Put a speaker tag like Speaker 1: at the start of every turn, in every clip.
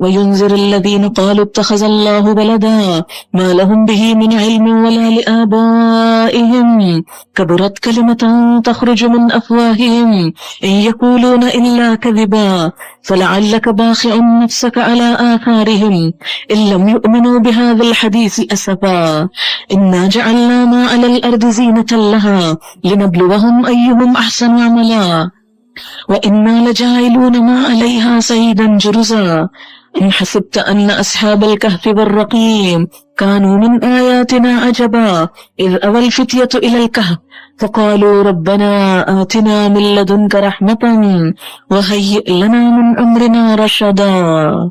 Speaker 1: وينذر الذين قالوا اتخذ الله ولدا ما لهم به من علم ولا لآبائهم كبرت كلمة تخرج من أفواههم إن يقولون إلا كذبا فلعلك باخع نفسك على آثارهم إن لم يؤمنوا بهذا الحديث أسفا إنا جعلنا ما على الأرض زينة لها لنبلوهم أيهم أحسن عملا وإنا لجاعلون ما عليها صعيدا جرزا إن حسبت أن أصحاب الكهف والرقيم كانوا من آياتنا عجبا إذ أوى الفتية إلى الكهف فقالوا ربنا آتنا من لدنك رحمة وهيئ لنا من أمرنا رشدا۔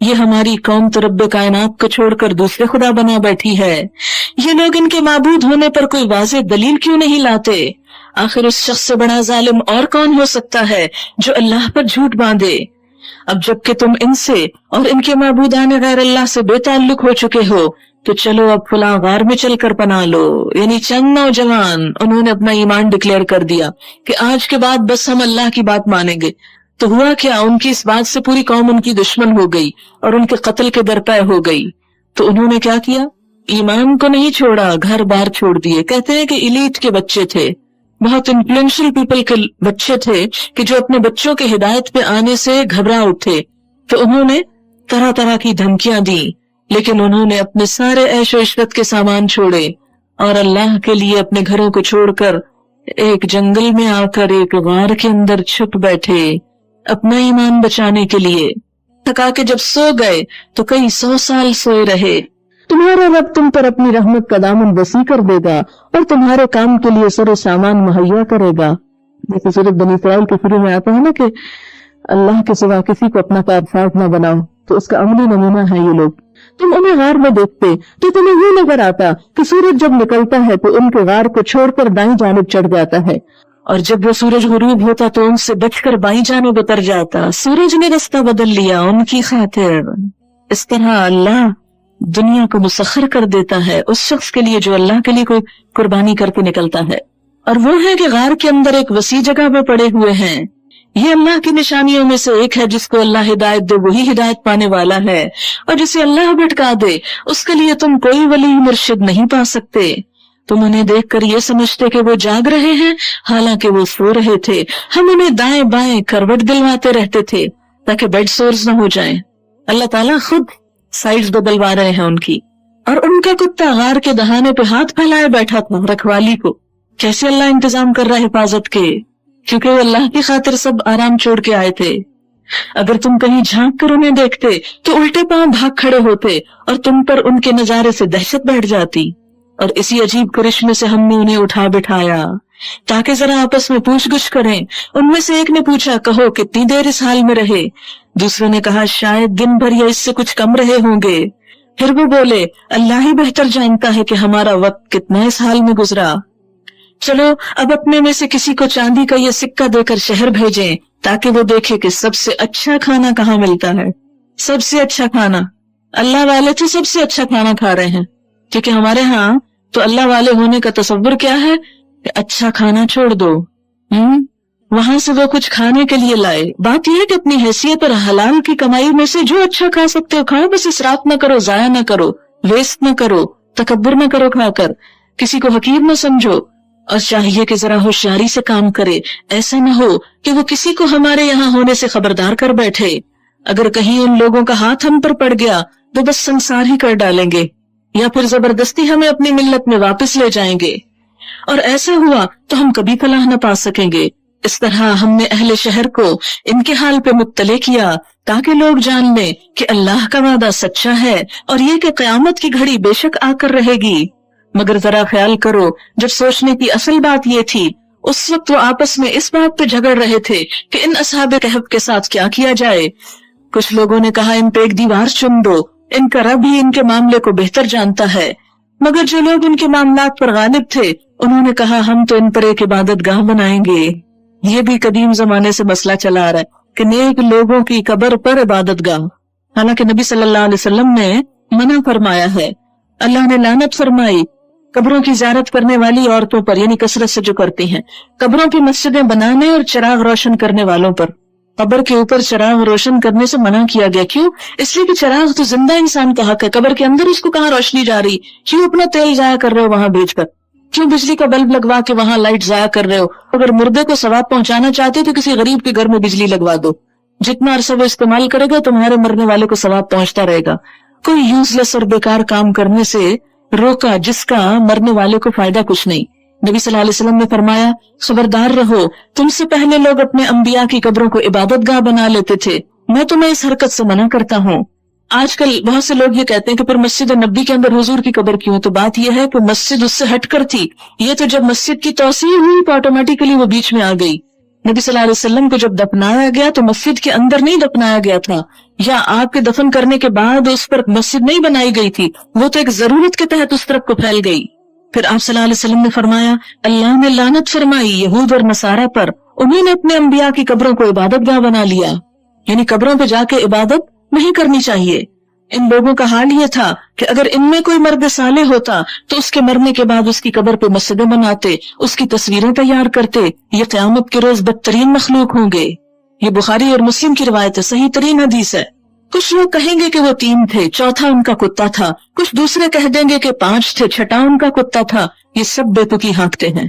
Speaker 1: یہ ہماری قوم تو رب کائنات کو چھوڑ کر دوسرے خدا بنا بیٹھی ہے. یہ لوگ ان کے معبود ہونے پر کوئی واضح دلیل کیوں نہیں لاتے؟ آخر اس شخص سے بڑا ظالم اور کون ہو سکتا ہے جو اللہ پر جھوٹ باندھے؟ اب جب کہ تم ان سے اور ان کے معبودان غیر اللہ سے بے تعلق ہو چکے ہو تو چلو اب فلاں غار میں چل کر پناہ لو. یعنی چند نوجوان انہوں نے اپنا ایمان ڈکلیئر کر دیا کہ آج کے بعد بس ہم اللہ کی بات مانیں گے. تو ہوا کیا، ان کی اس بات سے پوری قوم ان کی دشمن ہو گئی اور ان کے قتل کے درپے ہو گئی. تو انہوں نے کیا کیا؟ ایمان کو نہیں چھوڑا، گھر بار چھوڑ دیے. کہتے ہیں کہ ایلیٹ کے بچے تھے، بہت انفلوئنشل پیپل کے بچے تھے کہ جو اپنے بچوں کے ہدایت پہ آنے سے گھبرا اٹھے. تو انہوں نے طرح طرح کی دھمکیاں دی، لیکن انہوں نے اپنے سارے عیش و عشرت کے سامان چھوڑے اور اللہ کے لیے اپنے گھروں کو چھوڑ کر ایک جنگل میں آ کر ایک غار کے اندر چھپ بیٹھے اپنا ایمان بچانے کے لیے. تھکا کے جب سو گئے تو کئی 100 سال سوئے رہے. تمہارا رب تم پر اپنی رحمت کا دامن وسیع کر دے گا اور تمہارے کام کے لیے سر و سامان مہیا کرے گا. جیسے سورۃ بنی اسرائیل کے شروع میں آتا ہے نا کہ اللہ کے سوا کسی کو اپنا کارساز نہ بناؤ، تو اس کا عملی نمونہ ہے یہ لوگ. تم انہیں غار میں دیکھتے تو تمہیں یہ نظر آتا کہ سورج جب نکلتا ہے تو ان کے غار کو چھوڑ کر دائیں جانب چڑھ جاتا ہے، اور جب وہ سورج غروب ہوتا تو ان سے بچ کر بائیں جانب اتر جاتا. سورج نے رستہ بدل لیا ان کی خاطر. اس طرح اللہ دنیا کو مسخر کر دیتا ہے اس شخص کے لیے جو اللہ کے لیے کوئی قربانی کر کے نکلتا ہے. اور وہ ہے کہ غار کے اندر ایک وسیع جگہ میں پڑے ہوئے ہیں. یہ اللہ کی نشانیوں میں سے ایک ہے. جس کو اللہ ہدایت دے وہی ہدایت پانے والا ہے، اور جسے اللہ بھٹکا دے اس کے لیے تم کوئی ولی مرشد نہیں پا سکتے. تم انہیں دیکھ کر یہ سمجھتے کہ وہ جاگ رہے ہیں، حالانکہ وہ سو رہے تھے. ہم انہیں دائیں بائیں کروٹ دلواتے رہتے تھے تاکہ بیڈ سورز نہ ہو جائیں. اللہ تعالیٰ خود سائڈز بدلوا رہے ہیں ان کی. اور ان کا کتا غار کے دہانے پہ ہاتھ پھیلائے بیٹھا تھا رکھوالی کو. کیسے اللہ انتظام کر رہا ہے حفاظت کے، کیونکہ وہ اللہ کی خاطر سب آرام چھوڑ کے آئے تھے. اگر تم کہیں جھانک کر انہیں دیکھتے تو الٹے پاؤں بھاگ کھڑے ہوتے اور تم پر ان کے نظارے سے دہشت بیٹھ جاتی. اور اسی عجیب کرشمے سے ہم نے انہیں اٹھا بٹھایا تاکہ ذرا آپس میں پوچھ گچھ کریں. ان میں سے ایک نے پوچھا، کہو کتنی دیر اس حال میں رہے؟ دوسرے نے کہا، شاید دن بھر یا اس سے کچھ کم رہے ہوں گے. پھر وہ بولے، اللہ ہی بہتر جانتا ہے کہ ہمارا وقت کتنا اس حال میں گزرا. چلو اب اپنے میں سے کسی کو چاندی کا یہ سکہ دے کر شہر بھیجیں تاکہ وہ دیکھے کہ سب سے اچھا کھانا کہاں ملتا ہے. سب سے اچھا کھانا، اللہ والے تو سب سے اچھا کھانا کھا رہے ہیں، کیونکہ ہمارے ہاں تو اللہ والے ہونے کا تصور کیا ہے کہ اچھا کھانا چھوڑ دو، وہاں سے وہ کچھ کھانے کے لیے لائے. بات یہ ہے کہ اپنی حیثیت اور حلال کی کمائی میں سے جو اچھا کھا سکتے ہو کھاؤ، بس اسراف نہ کرو، ضائع نہ کرو، ویسٹ نہ کرو، تکبر نہ کرو کھا کر، کسی کو حقیر نہ سمجھو. اور چاہیے کہ ذرا ہوشیاری سے کام کرے، ایسا نہ ہو کہ وہ کسی کو ہمارے یہاں ہونے سے خبردار کر بیٹھے. اگر کہیں ان لوگوں کا ہاتھ ہم پر پڑ گیا تو بس سنسار ہی کر ڈالیں گے، یا پھر زبردستی ہمیں اپنی ملت میں واپس لے جائیں گے، اور ایسا ہوا تو ہم کبھی فلاح نہ پا سکیں گے. اس طرح ہم نے اہل شہر کو ان کے حال پہ مطلع کیا تاکہ لوگ جان لیں کہ اللہ کا وعدہ سچا ہے، اور یہ کہ قیامت کی گھڑی بے شک آ کر رہے گی. مگر ذرا خیال کرو، جب سوچنے کی اصل بات یہ تھی اس وقت وہ آپس میں اس بات پہ جھگڑ رہے تھے کہ ان اصحاب کہف کے ساتھ کیا کیا جائے. کچھ لوگوں نے کہا ان پہ ایک دیوار چن دو، ان کا رب ہی ان کے معاملے کو بہتر جانتا ہے. مگر جو لوگ ان کے معاملات پر غالب تھے انہوں نے کہا ہم تو ان پر ایک عبادت گاہ بنائیں گے. یہ بھی قدیم زمانے سے مسئلہ چلا آ رہا ہے کہ نیک لوگوں کی قبر پر عبادت گاہ، حالانکہ نبی صلی اللہ علیہ وسلم نے منع فرمایا ہے. اللہ نے لعنت فرمائی قبروں کی زیارت کرنے والی عورتوں پر، یعنی کثرت سے جو کرتی ہیں، قبروں کی مسجدیں بنانے اور چراغ روشن کرنے والوں پر. قبر کے اوپر چراغ روشن کرنے سے منع کیا گیا. کیوں؟ اس لیے کہ چراغ تو زندہ انسان کا حق ہے، قبر کے اندر اس کو کہاں روشنی جا رہی؟ کیوں اپنا تیل ضائع کر رہے ہو وہاں بھیج کر؟ کیوں بجلی کا بلب لگوا کے وہاں لائٹ ضائع کر رہے ہو؟ اگر مردے کو ثواب پہنچانا چاہتے تو کسی غریب کے گھر میں بجلی لگوا دو، جتنا عرصہ وہ استعمال کرے گا تمہارے مرنے والے کو ثواب پہنچتا رہے گا. کوئی یوز لیس اور بیکار کام کرنے سے روکا جس کا مرنے والے کو فائدہ کچھ نہیں. نبی صلی اللہ علیہ وسلم نے فرمایا خبردار رہو، تم سے پہلے لوگ اپنے انبیاء کی قبروں کو عبادت گاہ بنا لیتے تھے، میں تمہیں اس حرکت سے منع کرتا ہوں. آج کل بہت سے لوگ یہ کہتے ہیں کہ پھر مسجد نبی کے اندر حضور کی قبر کیوں؟ تو بات یہ ہے کہ مسجد اس سے ہٹ کر تھی، یہ تو جب مسجد کی توسیع ہوئی تو آٹومیٹیکلی وہ بیچ میں آ گئی. نبی صلی اللہ علیہ وسلم کو جب دفنایا گیا تو مسجد کے اندر نہیں دفنایا گیا تھا، یا آپ کے دفن کرنے کے بعد اس پر مسجد نہیں بنائی گئی تھی، وہ تو ایک ضرورت کے تحت اس طرف کو پھیل گئی۔ پھر آپ صلی اللہ علیہ وسلم نے فرمایا اللہ نے لعنت فرمائی یہود اور نصارہ پر، انہوں نے اپنے انبیاء کی قبروں کو عبادت گاہ بنا لیا، یعنی قبروں پہ جا کے عبادت نہیں کرنی چاہیے۔ ان لوگوں کا حال یہ تھا کہ اگر ان میں کوئی مرد صالح ہوتا تو اس کے مرنے کے بعد اس کی قبر پہ مسجدیں بناتے، اس کی تصویریں تیار کرتے، یہ قیامت کے روز بدترین مخلوق ہوں گے۔ یہ بخاری اور مسلم کی روایت ہے، صحیح ترین حدیث ہے۔ کچھ لوگ کہیں گے کہ وہ 3 تھے، چوتھا ان کا کتا تھا، کچھ دوسرے کہہ دیں گے کہ 5 تھے، چھٹا ان کا کتا تھا۔ یہ سب بے تکی ہانکتے ہیں۔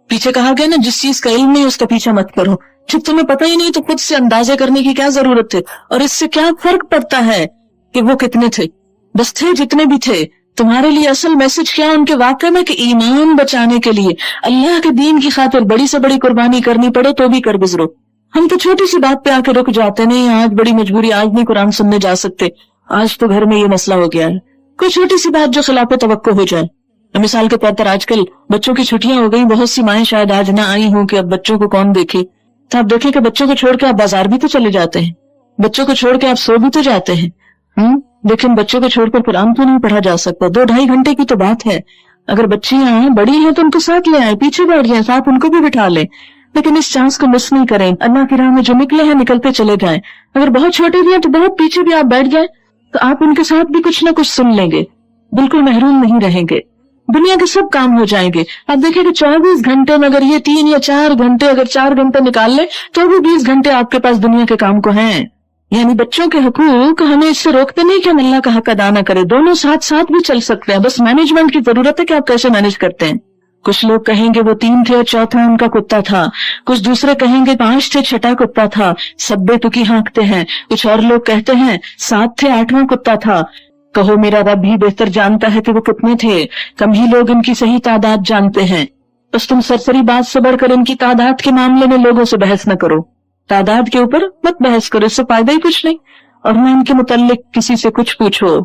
Speaker 1: پیچھے کہا گیا نا جس چیز کا علم نہیں اس کا پیچھا مت کرو، جب تمہیں پتہ ہی نہیں تو خود سے اندازے کرنے کی کیا ضرورت ہے، اور اس سے کیا فرق پڑتا ہے کہ وہ کتنے تھے، بس تھے جتنے بھی تھے۔ تمہارے لیے اصل میسج کیا ان کے واقعے میں کہ ایمان بچانے کے لیے اللہ کے دین کی خاطر بڑی سے بڑی قربانی کرنی پڑے تو بھی کر گزرو۔ ہم تو چھوٹی سی بات پہ آ کے رک جاتے، نہیں آج بڑی مجبوری، آج نہیں قرآن سننے جا سکتے، آج تو گھر میں یہ مسئلہ ہو گیا ہے، کوئی چھوٹی سی بات جو خلاف توقع ہو جائے۔ مثال کے طور پر آج کل بچوں کی چھٹیاں ہو گئی، بہت سی مائیں شاید آج نہ آئی ہوں کہ اب بچوں کو کون دیکھے، تو آپ دیکھیں کہ بچوں کو چھوڑ کے آپ بازار بھی تو چلے جاتے ہیں، بچوں کو چھوڑ کے آپ سو بھی تو جاتے ہیں، لیکن بچوں کو چھوڑ کر قرآن تو نہیں پڑھا جا سکتا۔ 2-2.5 گھنٹے کی تو بات ہے، اگر بچیاں بڑی ہیں تو ان کو ساتھ لے آئیں، پیچھے بیٹھ جائیں، ساتھ ان کو بھی بٹھا لیں، لیکن اس چانس کو مس نہیں کریں۔ اللہ کی راہ میں جو نکلے ہیں نکلتے چلے جائیں، اگر بہت چھوٹے بھی ہیں تو بہت پیچھے بھی آپ بیٹھ جائیں تو آپ ان کے ساتھ بھی کچھ نہ کچھ سن لیں گے، بالکل محروم نہیں رہیں گے، دنیا کے سب کام ہو جائیں گے۔ آپ دیکھیں کہ 24 گھنٹے میں اگر یہ 3 یا 4 گھنٹے، اگر 4 گھنٹے نکال لیں تو بھی 20 گھنٹے آپ کے پاس دنیا کے کام کو ہیں۔ یعنی بچوں کے حقوق ہمیں اس سے روکتے نہیں کہ ہم اللہ کا حق ادا نہ کریں، دونوں ساتھ ساتھ بھی چل سکتے ہیں، بس مینجمنٹ کی ضرورت ہے کہ آپ کیسے مینج کرتے ہیں۔ کچھ لوگ کہیں گے وہ 3 تھے اور چوتھا ان کا کتا تھا، کچھ دوسرے کہیں گے 5 تھے، چھٹا کتا تھا، سب بے تکی ہانکتے ہیں۔ کچھ اور لوگ کہتے ہیں 7 تھے، 8واں کتا تھا۔ کہو میرا رب ہی بہتر جانتا ہے کہ وہ کتنے تھے، کم ہی لوگ ان کی صحیح تعداد جانتے ہیں۔ بس تم سرسری بات سے بڑھ کر ان کی تعداد کے معاملے میں لوگوں سے بحث نہ کرو، تعداد کے اوپر مت بحث کرو، اس سے فائدہ ہی کچھ نہیں۔ اور نہ ان کے متعلق کسی سے کچھ پوچھو،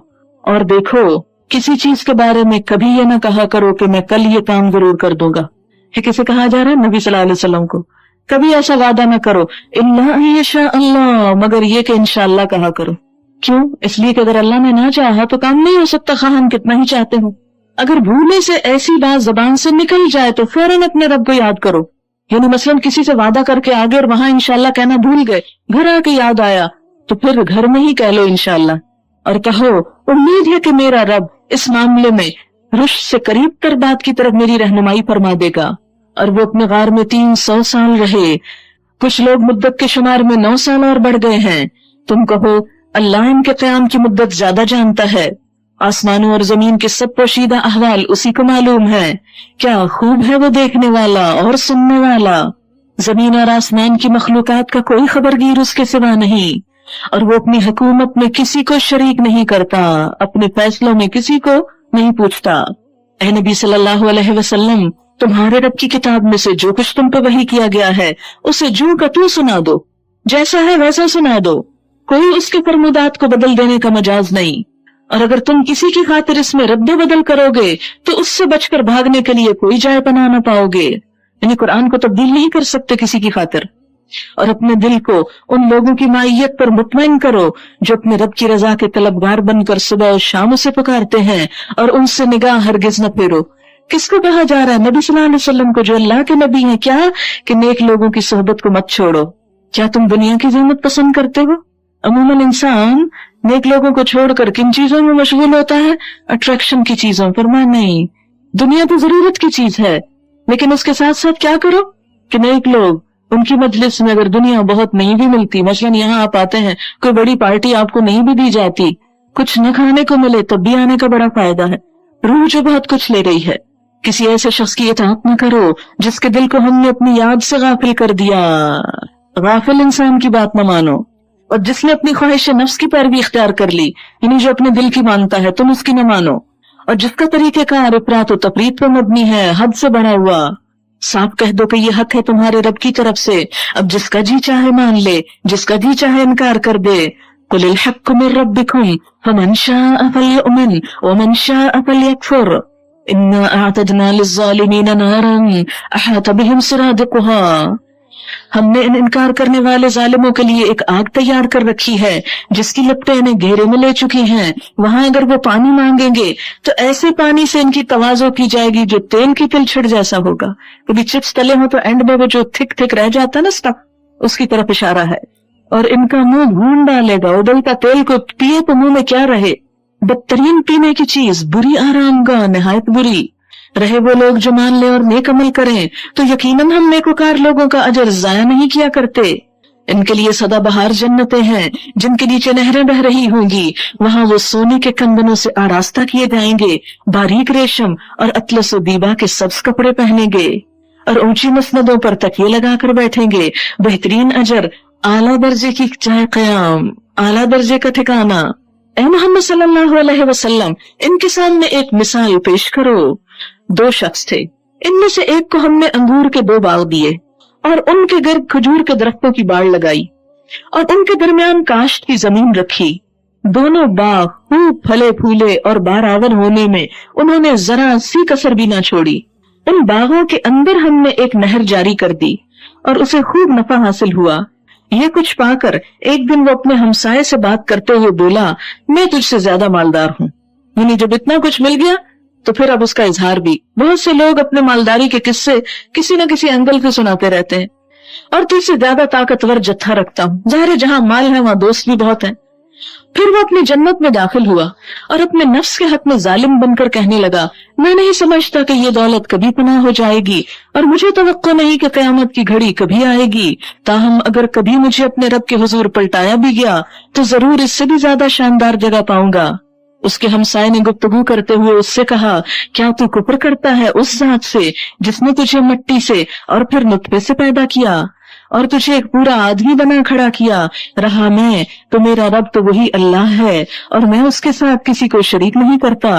Speaker 1: اور دیکھو کسی چیز کے بارے میں کبھی یہ نہ کہا کرو کہ میں کل یہ کام ضرور کر دوں گا۔ یہ کسے کہا جا رہا ہے؟ نبی صلی اللہ علیہ وسلم کو۔ کبھی ایسا وعدہ نہ کرو الا یشاء اللہ، مگر یہ کہ انشاءاللہ کہا کرو۔ کیوں؟ اس لیے کہ اگر اللہ نے نہ چاہا تو کام نہیں ہو سکتا، خواہ ہم کتنا ہی چاہتے ہوں۔ اگر بھولے سے ایسی بات زبان سے نکل جائے تو فوراً اپنے رب کو یاد کرو، یعنی مثلاً کسی سے وعدہ کر کے آگے اور وہاں انشاءاللہ کہنا بھول گئے، گھر آ کے یاد آیا تو پھر گھر میں ہی کہہ لو انشاءاللہ، اور کہو امید ہے کہ میرا رب اس معاملے میں رشد سے قریب تر بات کی طرف میری رہنمائی فرما دے گا۔ اور وہ اپنے غار میں 300 سال رہے، کچھ لوگ مدت کے شمار میں 9 سال اور بڑھ گئے ہیں۔ تم کہو اللہ ان کے قیام کی مدت زیادہ جانتا ہے، آسمانوں اور زمین کے سب پوشیدہ احوال اسی کو معلوم ہے، کیا خوب ہے وہ دیکھنے والا اور سننے والا۔ زمین اور آسمان کی مخلوقات کا کوئی خبرگیر اس کے سوا نہیں، اور وہ اپنی حکومت میں کسی کو شریک نہیں کرتا، اپنے فیصلوں میں کسی کو نہیں پوچھتا۔ اے نبی صلی اللہ علیہ وسلم، تمہارے رب کی کتاب میں سے جو کچھ تم پہ وحی کیا گیا ہے اسے جو کا تو سنا دو، جیسا ہے ویسا سنا دو، کوئی اس کے فرمودات کو بدل دینے کا مجاز نہیں۔ اور اگر تم کسی کی خاطر اس میں رد و بدل کرو گے تو اس سے بچ کر بھاگنے کے لیے کوئی جائے پناہ نہ پاؤ گے، یعنی قرآن کو تبدیل نہیں کر سکتے کسی کی خاطر۔ اور اپنے دل کو ان لوگوں کی مائیت پر مطمئن کرو جو اپنے رب کی رضا کے طلبگار بن کر صبح و شام اسے پکارتے ہیں، اور ان سے نگاہ ہرگز نہ پھیرو۔ کس کو کہا جا رہا ہے؟ نبی صلی اللہ علیہ وسلم کو، جو اللہ کے نبی ہیں۔ کیا کہ نیک لوگوں کی صحبت کو مت چھوڑو۔ کیا تم دنیا کی زینت پسند کرتے ہو؟ عموماً انسان نیک لوگوں کو چھوڑ کر کن چیزوں میں مشغول ہوتا ہے؟ اٹریکشن کی چیزوں۔ فرمایا نہیں، دنیا تو ضرورت کی چیز ہے، لیکن اس کے ساتھ ساتھ کیا کرو کہ نیک لوگ، ان کی مجلس میں اگر دنیا بہت نہیں بھی ملتی، مثلاً یہاں آپ آتے ہیں، کوئی بڑی پارٹی آپ کو نہیں بھی دی جاتی، کچھ نہ کھانے کو ملے تب بھی آنے کا بڑا فائدہ ہے۔ روح جو بہت کچھ لے رہی ہے، کسی ایسے شخص کی اطاعت نہ کرو جس کے دل کو ہم نے اپنی یاد سے غافل کر دیا۔ غافل انسان کی بات نہ مانو، اور جس نے اپنی خواہش نفس کی پیروی اختیار کر لی، یعنی جو اپنے دل کی مانتا ہے، تم اس کی نہ مانو، اور جس کا طریقہ کار افراط و تفریط پر مبنی ہے، حد سے بڑھا ہوا۔ صاف کہہ دو کہ یہ حق ہے تمہارے رب کی طرف سے، اب جس کا جی چاہے مان لے، جس کا جی چاہے انکار کر دے۔ قُلِ الْحَقُّ مِن رَبِّكُمْ فَمَن شَاءَ فَلْيُؤْمِنْ وَمَن شَاءَ فَلْيَكْفُرْ إِنَّا أَعْتَدْنَا لِلظَّالِمِينَ نَارًا أَحَاطَ بِهِمْ سُرَادِقُهَا۔ ہم نے ان انکار کرنے والے ظالموں کے لیے ایک آگ تیار کر رکھی ہے جس کی لپٹیں انہیں گھیرے میں لے چکی ہیں. وہاں اگر وہ پانی مانگیں گے تو ایسے پانی سے ان کی تواضع کی جائے گی جو تیل کی تلچھڑ جیسا ہوگا. کبھی چپس تلے ہوں تو اینڈ میں وہ جو تھک تھک رہ جاتا نا اسٹف، اس کی طرف اشارہ ہے. اور ان کا منہ بھون ڈالے گا. ابلتا تیل کو پیے تو منہ میں کیا رہے؟ بدترین پینے کی چیز، بری آرام گاہ، نہایت بری. رہے وہ لوگ جو مان لیں اور نیک عمل کریں تو یقیناً ہم نیکوکار لوگوں کا اجر ضائع نہیں کیا کرتے. ان کے لیے سدا بہار جنتیں ہیں جن کے نیچے نہریں بہ رہی ہوں گی. وہاں وہ سونے کے کندنوں سے آراستہ کیے جائیں گے، باریک ریشم اور اطلس و دیبا کے سبز کپڑے پہنیں گے، اور اونچی مسندوں پر تکیے لگا کر بیٹھیں گے. بہترین اجر، اعلیٰ درجے کی جائے قیام، اعلیٰ درجے کا ٹھکانہ. اے محمد صلی اللہ علیہ وسلم، ان کے سامنے ایک مثال پیش کرو. 2 شخص تھے، ان میں سے ایک کو ہم نے انگور کے 2 باغ دیے اور ان کے گرد کھجور کے درختوں کی باڑ لگائی اور ان کے درمیان کاشت کی زمین رکھی. دونوں باغ خوب پھلے پھولے اور بارآور ہونے میں انہوں نے ذرا سی کسر بھی نہ چھوڑی. ان باغوں کے اندر ہم نے ایک نہر جاری کر دی اور اسے خوب نفع حاصل ہوا. یہ کچھ پا کر ایک دن وہ اپنے ہمسائے سے بات کرتے ہوئے بولا، میں تجھ سے زیادہ مالدار ہوں. یعنی جب اتنا کچھ مل گیا تو پھر اب اس کا اظہار بھی. بہت سے لوگ اپنے مالداری کے قصے کسی نہ کسی اینگل سے سناتے رہتے ہیں. اور تجھ سے زیادہ طاقتور جتھا رکھتا ہوں. ظاہر ہے جہاں مال ہے وہاں دوست بھی بہت ہیں. پھر وہ اپنی جنت میں داخل ہوا اور اپنے نفس کے حق میں ظالم بن کر کہنے لگا، میں نہیں سمجھتا کہ یہ دولت کبھی پناہ ہو جائے گی اور مجھے توقع نہیں کہ قیامت کی گھڑی کبھی آئے گی. تاہم اگر کبھی مجھے اپنے رب کے حضور پلٹایا بھی گیا تو ضرور اس سے بھی زیادہ شاندار جگہ پاؤں گا. اس کے ہمسائے نے گفتگو کرتے ہوئے اس سے کہا، کیا تو کفر کرتا ہے اس ذات سے جس نے تجھے مٹی سے اور پھر نطفے سے پیدا کیا اور تجھے ایک پورا آدمی بنا کھڑا کیا؟ رہا میں تو میرا رب تو وہی اللہ ہے اور میں اس کے ساتھ کسی کو شریک نہیں کرتا.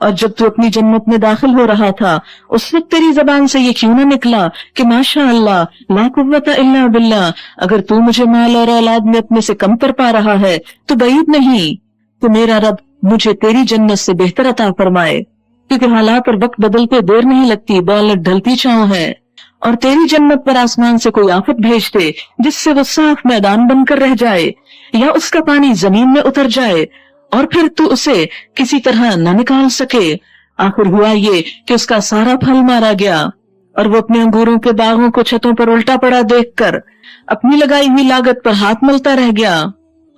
Speaker 1: اور جب تو اپنی جنت میں داخل ہو رہا تھا اس وقت تیری زبان سے یہ کیوں نہ نکلا کہ ماشاء اللہ لا قوت الا باللہ، اگر تو مجھے مال اور اولاد میں اپنے سے کم پر پا رہا ہے تو بعید نہیں کہ میرا رب مجھے تیری جنت سے بہتر عطا فرمائے، کیونکہ حالات اور وقت بدلتے دیر نہیں لگتی، دولت ڈھلتی چھاؤں ہے. اور تیری جنت پر آسمان سے کوئی آفت بھیج دے جس سے وہ صاف میدان بن کر رہ جائے یا اس کا پانی زمین میں اتر جائے اور پھر تو اسے کسی طرح نہ نکال سکے. آخر ہوا یہ کہ اس کا سارا پھل مارا گیا اور وہ اپنے انگوروں کے باغوں کو چھتوں پر الٹا پڑا دیکھ کر اپنی لگائی ہوئی لاگت پر ہاتھ ملتا رہ گیا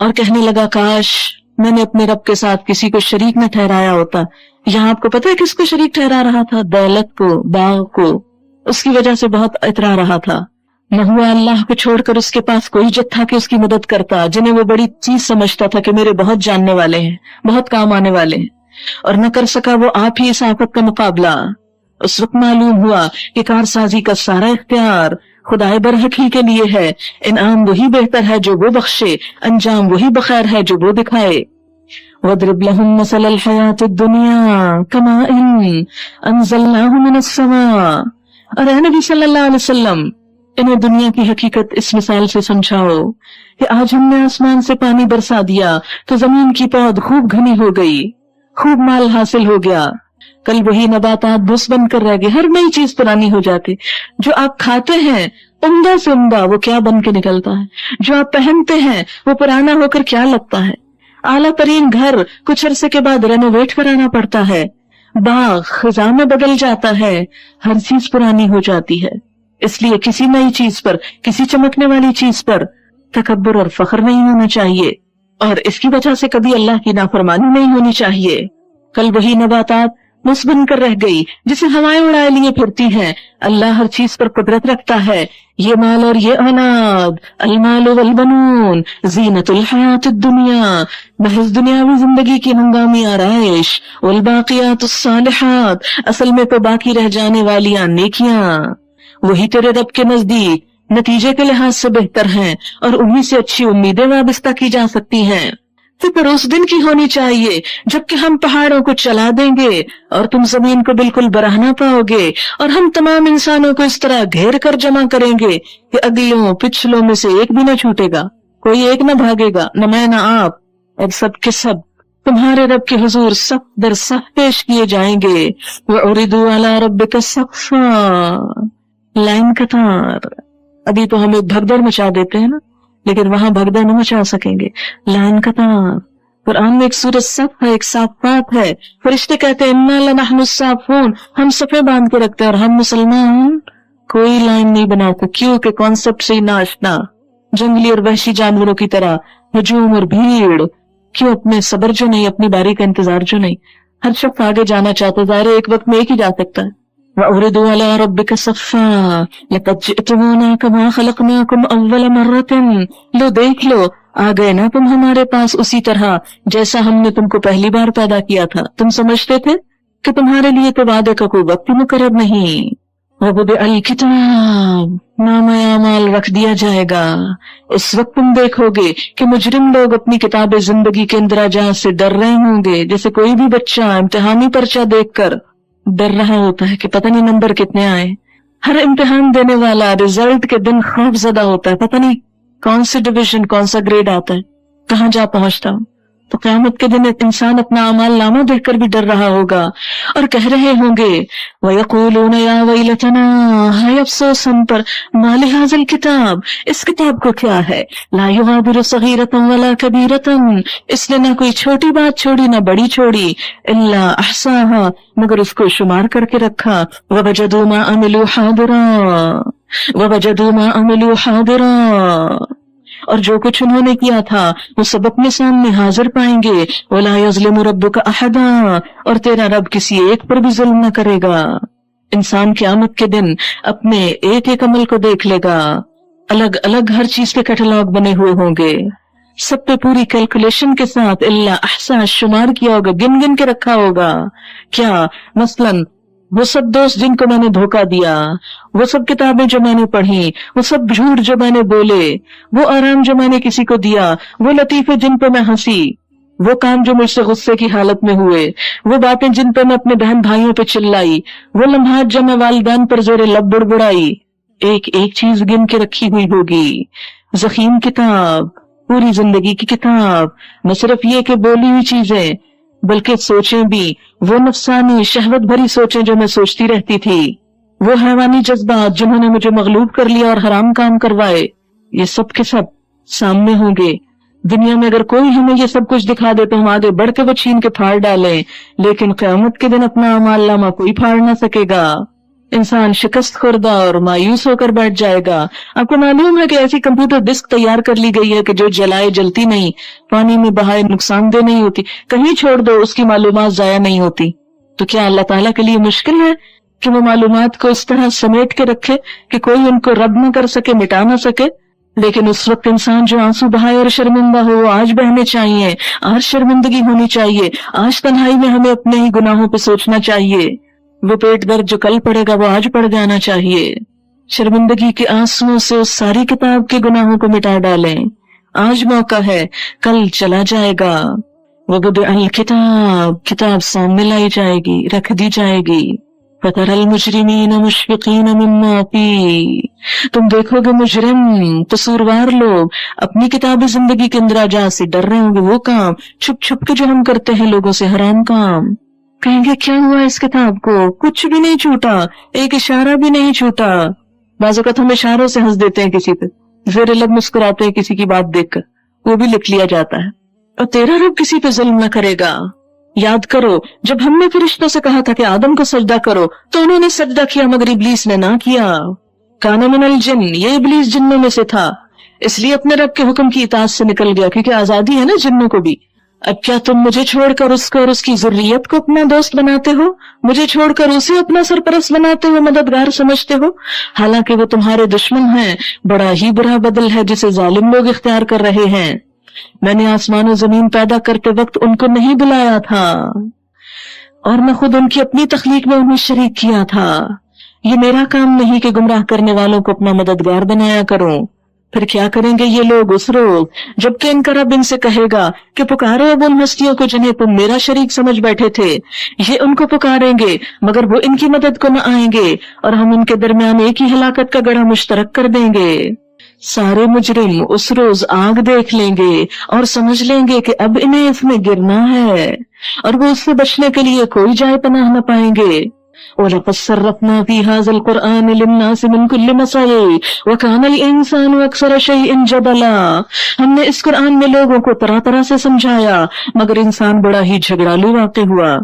Speaker 1: اور کہنے لگا، کاش میں نے اپنے رب کے ساتھ کسی کو شریک نہ ٹھہرایا ہوتا. یہاں آپ کو پتہ ہے کس کو شریک ٹھہرا رہا تھا؟ دولت کو، باغ کو. اس کی وجہ سے بہت اترا رہا تھا. نہ ہوا اللہ کو چھوڑ کر اس کے پاس کوئی جتھا کہ اس کی مدد کرتا، جنہیں وہ بڑی چیز سمجھتا تھا کہ میرے بہت جاننے والے ہیں، بہت کام آنے والے ہیں. اور نہ کر سکا وہ آپ ہی اس آفت کا مقابلہ. اس وقت معلوم ہوا کہ کارسازی کا سارا اختیار خدائے برحق ہی کے لیے ہے. انعام وہی بہتر ہے جو وہ بخشے، انجام وہی بخیر ہے جو وہ دکھائے. وَاضْرِبْ لَهُمْ مَثَلَ الْحَيَاةِ الدُّنْيَا كَمَاءٍ أَنزَلْنَاهُ مِنَ السَّمَاءِ. اور اے نبی صلی اللہ علیہ وسلم، انہیں دنیا کی حقیقت اس مثال سے سمجھاؤ کہ آج ہم نے آسمان سے پانی برسا دیا تو زمین کی پود خوب گھنی ہو گئی، خوب مال حاصل ہو گیا. کل وہی نباتات بھس بن کر رہ گئے، ہر نئی چیز پرانی ہو جاتی. جو آپ کھاتے ہیں عمدہ سے عمدہ وہ کیا بن کے نکلتا ہے، جو آپ پہنتے ہیں وہ پرانا ہو کر کیا لگتا ہے. اعلیٰ ترین گھر کچھ عرصے کے بعد رینوویٹ کرانا پڑتا ہے. باغ خزاں میں بدل جاتا ہے، ہر چیز پرانی ہو جاتی ہے. اس لیے کسی نئی چیز پر، کسی چمکنے والی چیز پر تکبر اور فخر نہیں ہونا چاہیے، اور اس کی وجہ سے کبھی اللہ کی نافرمانی نہیں ہونی چاہیے. کل وہی نباتات مس بن کر رہ گئی جسے ہوائیں اڑائے لیے پھرتی ہیں. اللہ ہر چیز پر قدرت رکھتا ہے. یہ مال اور یہ اولاد، المال والبنون زینت الحیات الدنیا، محض دنیاوی زندگی کی ہنگامی آرائش. والباقیات الصالحات، اصل میں تو باقی رہ جانے والی نیکیاں وہی تیرے رب کے نزدیک نتیجے کے لحاظ سے بہتر ہیں اور انہی سے اچھی امیدیں وابستہ کی جا سکتی ہیں. فکر اس دن کی ہونی چاہیے جبکہ ہم پہاڑوں کو چلا دیں گے اور تم زمین کو بالکل برہنہ پاؤ گے، اور ہم تمام انسانوں کو اس طرح گھیر کر جمع کریں گے کہ اگلوں پچھلوں میں سے ایک بھی نہ چھوٹے گا، کوئی ایک نہ بھاگے گا، نہ میں نہ آپ، اور سب کے سب تمہارے رب کے حضور صف در صف پیش کیے جائیں گے. وَعُرِضُوا عَلَىٰ رَبِّكَ صَفًّا، لائن قطار. ابھی تو ہم ایک بھگدڑ مچا دیتے ہیں نا، لیکن وہاں بھگدڑ نہ مچا سکیں گے. لان کا تاب. قرآن میں ایک سورۃ صف ہے، ایک صافات ہے. فرشتے کہتے ہیں انا لنحن الصافون، ہم صفیں باندھ کے رکھتے ہیں، اور ہم مسلمان کوئی لائن نہیں بناتے. کیوں کہ کانسیپٹ سے نہ آشنا، جنگلی اور وحشی جانوروں کی طرح ہجوم اور بھیڑ. کیوں اپنے صبر جو نہیں، اپنی باری کا انتظار جو نہیں. ہر شخص آگے جانا چاہتا ہے، ظاہر ہے ایک وقت میں ایک ہی جا سکتا ہے. وَأُعْرِضُوا عَلَىٰ رَبِّكَ صَفًّا لَقَدْ جِئْتُمُونَا كَمَا خَلَقْنَاكُمْ أَوَّلَ مَرَّةٍ. لو دیکھ لو، آ گئے نا تم ہمارے پاس اسی طرح جیسا ہم نے تم کو پہلی بار پیدا کیا تھا. تم سمجھتے تھے کہ تمہارے لیے تو وعدے کا کوئی وقت مقرر نہیں. وَوُضِعَ الْكِتَابُ، نامہ اعمال رکھ دیا جائے گا. اس وقت تم دیکھو گے کہ مجرم لوگ اپنی کتاب زندگی کے اندراجات سے ڈر رہے ہوں گے، جیسے کوئی بھی بچہ امتحانی پرچہ دیکھ کر ڈر رہا ہوتا ہے کہ پتہ نہیں نمبر کتنے آئے. ہر امتحان دینے والا رزلٹ کے دن خوف زدہ ہوتا ہے، پتہ نہیں کون سی ڈویژن، کون سا گریڈ آتا ہے، کہاں جا پہنچتا ہوں. تو قیامت کے دن ایک انسان اپنا اعمال نامہ دیکھ کر بھی ڈر رہا ہوگا اور کہہ رہے ہوں گے وَيَقُولُونَ يَا وَيْلَتَنَا، ہائے افسوس ہم پر، مَا لِهَٰذَا الْكِتَابِ، اس کتاب کو کیا ہے، لَا يُغَادِرُ صَغِيرَةً وَلَا كَبِيرَةً، اس نے نہ کوئی چھوٹی بات چھوڑی نہ بڑی چھوڑی، إِلَّا أَحْصَاهَا، مگر اس کو شمار کر کے رکھا. وَوَجَدُوا مَا عَمِلُوا حَاضِرًا، وَوَجَدُوا مَا عَمِلُوا حَاضِرًا، اور جو کچھ انہوں نے کیا تھا وہ سب اپنے سامنے حاضر پائیں گے. وَلَا يَظْلِمُ رَبُّكَ أَحَدًا، اور تیرا رب کسی ایک پر بھی ظلم نہ کرے گا. انسان قیامت کے دن اپنے ایک ایک عمل کو دیکھ لے گا، الگ الگ ہر چیز کے کیٹلاگ بنے ہوئے ہوں گے، سب پہ پوری کیلکولیشن کے ساتھ اللہ احسا شمار کیا ہوگا، گن گن کے رکھا ہوگا. کیا مثلاً وہ سب دوست جن کو میں نے دھوکہ دیا، وہ سب کتابیں جو میں نے پڑھی، وہ سب جھوٹ جو میں نے بولے، وہ آرام جو میں نے کسی کو دیا، وہ لطیفے جن پہ میں ہنسی، وہ کام جو مجھ سے غصے کی حالت میں ہوئے، وہ باتیں جن پہ میں اپنے بہن بھائیوں پہ چلائی، وہ لمحات جو میں والدین پر زیر لب بڑبڑائی، ایک ایک چیز گن کے رکھی ہوئی ہوگی. ضخیم کتاب، پوری زندگی کی کتاب. نہ صرف یہ کہ بولی ہوئی چیزیں بلکہ سوچیں بھی، وہ نفسانی شہوت بھری سوچیں جو میں سوچتی رہتی تھی، وہ حیوانی جذبات جنہوں نے مجھے مغلوب کر لیا اور حرام کام کروائے، یہ سب کے سب سامنے ہوں گے. دنیا میں اگر کوئی ہمیں یہ سب کچھ دکھا دے تو ہم آگے بڑھ کے وہ چھین کے پھاڑ ڈالیں، لیکن قیامت کے دن اپنا اعمال نامہ کوئی پھاڑ نہ سکے گا. انسان شکست خوردہ اور مایوس ہو کر بیٹھ جائے گا. آپ کو معلوم ہے کہ ایسی کمپیوٹر ڈسک تیار کر لی گئی ہے کہ جو جلائے جلتی نہیں، پانی میں بہائے نقصان دہ نہیں ہوتی، کہیں چھوڑ دو اس کی معلومات ضائع نہیں ہوتی. تو کیا اللہ تعالیٰ کے لیے مشکل ہے کہ وہ معلومات کو اس طرح سمیٹ کے رکھے کہ کوئی ان کو رد نہ کر سکے، مٹا نہ سکے؟ لیکن اس وقت انسان جو آنسو بہائے اور شرمندہ ہو وہ آج بہنے چاہیے، آج شرمندگی ہونی چاہیے، آج تنہائی میں ہمیں اپنے ہی گناہوں پہ سوچنا چاہیے. وہ پیٹ درد جو کل پڑے گا وہ آج پڑ جانا چاہیے. شرمندگی کے آنسوؤں سے اس ساری کتاب کے گناہوں کو مٹا ڈالیں. آج موقع ہے، کل چلا جائے گا. وَوُضِعَ الْكِتَابُ، کتاب سامنے لائی جائے گی، رکھ دی جائے گی. فَتَرَى الْمُجْرِمِينَ مُشْفِقِينَ مِمَّا فِيهِ، تم دیکھو گے مجرم قصوروار لوگ اپنی کتاب زندگی کے اندراجات سے ڈر رہے ہوں گے. وہ کام چھپ چھپ کے جو ہم کرتے ہیں لوگوں سے، حرام کام، کہیں گے کیا ہوا اس کتاب کو، کچھ بھی نہیں چھوٹا، ایک اشارہ بھی نہیں چھوٹا. بعض اوقات ہم اشاروں سے ہنس دیتے ہیں کسی پہ، زیر لب مسکراتے ہیں کسی کی بات دیکھ کر، وہ بھی لکھ لیا جاتا ہے. اور تیرا رب کسی پہ ظلم نہ کرے گا. یاد کرو جب ہم نے فرشتوں سے کہا تھا کہ آدم کو سجدہ کرو تو انہوں نے سجدہ کیا مگر ابلیس نے نہ کیا. کان من الجن، یہ ابلیس جنوں میں سے تھا، اس لیے اپنے رب کے حکم کی اطاعت سے نکل گیا، کیونکہ آزادی ہے نا جنوں کو بھی. اب کیا تم مجھے چھوڑ کر اس کو اور اس کی ذریت کو اپنا دوست بناتے ہو، مجھے چھوڑ کر اسے اپنا سرپرست بناتے ہو، مددگار سمجھتے ہو، حالانکہ وہ تمہارے دشمن ہیں. بڑا ہی برا بدل ہے جسے ظالم لوگ اختیار کر رہے ہیں. میں نے آسمان و زمین پیدا کرتے وقت ان کو نہیں بلایا تھا، اور میں خود ان کی اپنی تخلیق میں انہیں شریک کیا تھا. یہ میرا کام نہیں کہ گمراہ کرنے والوں کو اپنا مددگار بنایا کروں. پھر کیا کریں گے یہ لوگ اس روز جبکہ ان کا رب ان سے کہے گا کہ پکارو اب ان ہستیوں کو جنہیں تم میرا شریک سمجھ بیٹھے تھے. یہ ان کو پکاریں گے مگر وہ ان کی مدد کو نہ آئیں گے، اور ہم ان کے درمیان ایک ہی ہلاکت کا گڑھا مشترک کر دیں گے. سارے مجرم اس روز آگ دیکھ لیں گے اور سمجھ لیں گے کہ اب انہیں اس میں گرنا ہے، اور وہ اس سے بچنے کے لیے کوئی جائے پناہ نہ پائیں گے. وَلَقَدْ صَرَّفْنَا فِي هَذَا الْقُرْآنِ لِلنَّاسِ مِنْ كُلِّ مَثَلٍ وَكَانَ الْإِنسَانُ أَكْثَرَ شَيْءٍ جَدَلًا. ہم نے اس قرآن میں لوگوں کو طرح طرح سے سمجھایا مگر انسان بڑا ہی جھگڑالو واقع ہوا.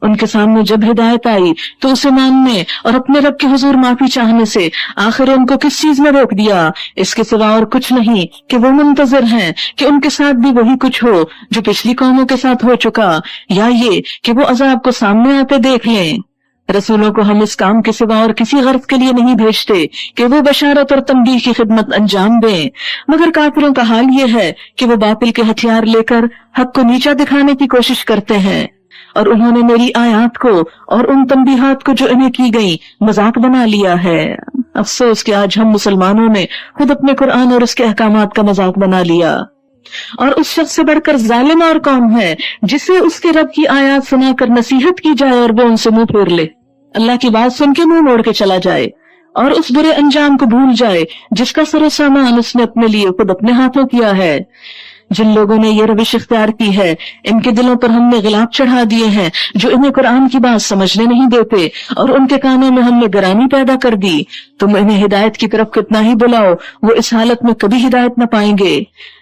Speaker 1: ان کے سامنے جب ہدایت آئی تو اسے ماننے اور اپنے رب کے حضور معافی چاہنے سے آخر ان کو کس چیز نے روک دیا؟ اس کے سوا اور کچھ نہیں کہ وہ منتظر ہیں کہ ان کے ساتھ بھی وہی کچھ ہو جو پچھلی قوموں کے ساتھ ہو چکا، یا یہ کہ وہ عذاب کو سامنے آتے دیکھ لیں. رسولوں کو ہم اس کام کے سوا اور کسی غرض کے لیے نہیں بھیجتے کہ وہ بشارت اور تنبیہ کی خدمت انجام دیں، مگر کافروں کا حال یہ ہے کہ وہ باطل کے ہتھیار لے کر حق کو نیچا دکھانے کی کوشش کرتے ہیں، اور انہوں نے میری آیات کو اور ان تنبیہات کو جو انہیں کی گئی مذاق بنا لیا ہے. افسوس کہ آج ہم مسلمانوں نے خود اپنے قرآن اور اس کے احکامات کا مذاق بنا لیا. اور اس شخص سے بڑھ کر ظالم اور کون ہے جسے اس کے رب کی آیات سنا کر نصیحت کی جائے اور وہ ان سے منہ پھیر لے، اللہ کی بات سن کے منہ موڑ کے چلا جائے اور اس برے انجام کو بھول جائے جس کا سر و سامان اس نے اپنے لیے خود اپنے ہاتھوں کیا ہے. جن لوگوں نے یہ روش اختیار کی ہے ان کے دلوں پر ہم نے غلاف چڑھا دیے ہیں جو انہیں قرآن کی بات سمجھنے نہیں دیتے، اور ان کے کانوں میں ہم نے گرانی پیدا کر دی. تم انہیں ہدایت کی طرف کتنا ہی بلاؤ وہ اس حالت میں کبھی ہدایت نہ پائیں گے.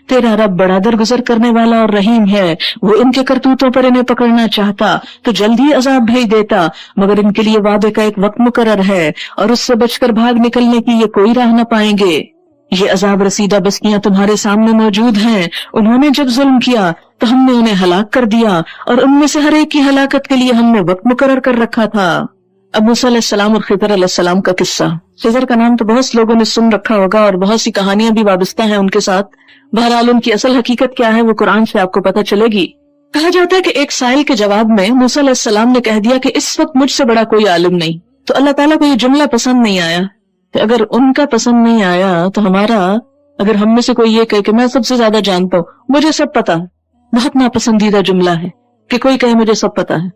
Speaker 1: تیرا رب بڑا درگزر کرنے والا اور رحیم ہے، وہ ان کے کرتوتوں پر انہیں پکڑنا چاہتا تو جلد ہی عذاب بھیج دیتا، مگر ان کے لیے وعدے کا ایک وقت مقرر ہے اور اس سے بچ کر بھاگ نکلنے کی یہ کوئی راہ نہ پائیں گے. یہ عذاب رسیدہ بستیاں تمہارے سامنے موجود ہیں، انہوں نے جب ظلم کیا تو ہم نے انہیں ہلاک کر دیا اور ان میں سے ہر ایک کی ہلاکت کے لیے ہم نے وقت مقرر کر رکھا تھا. اب موسیٰ علیہ السلام اور خضر علیہ السلام کا قصہ. خضر کا نام تو بہت لوگوں نے سن رکھا ہوگا اور بہت سی کہانیاں بھی وابستہ ہیں ان کے ساتھ. بہرحال ان کی اصل حقیقت کیا ہے وہ قرآن سے آپ کو پتہ چلے گی. کہا جاتا ہے کہ ایک سائل کے جواب میں موسیٰ علیہ السلام نے کہہ دیا کہ اس وقت مجھ سے بڑا کوئی عالم نہیں. تو اللہ تعالیٰ کو یہ جملہ پسند نہیں آیا کہ اگر ان کا پسند نہیں آیا تو ہمارا، اگر ہم میں سے کوئی یہ کہے کہ میں سب سے زیادہ جانتا ہوں، مجھے سب پتا ہے، بہت ناپسندیدہ جملہ ہے کہ کوئی کہے مجھے سب پتا ہے.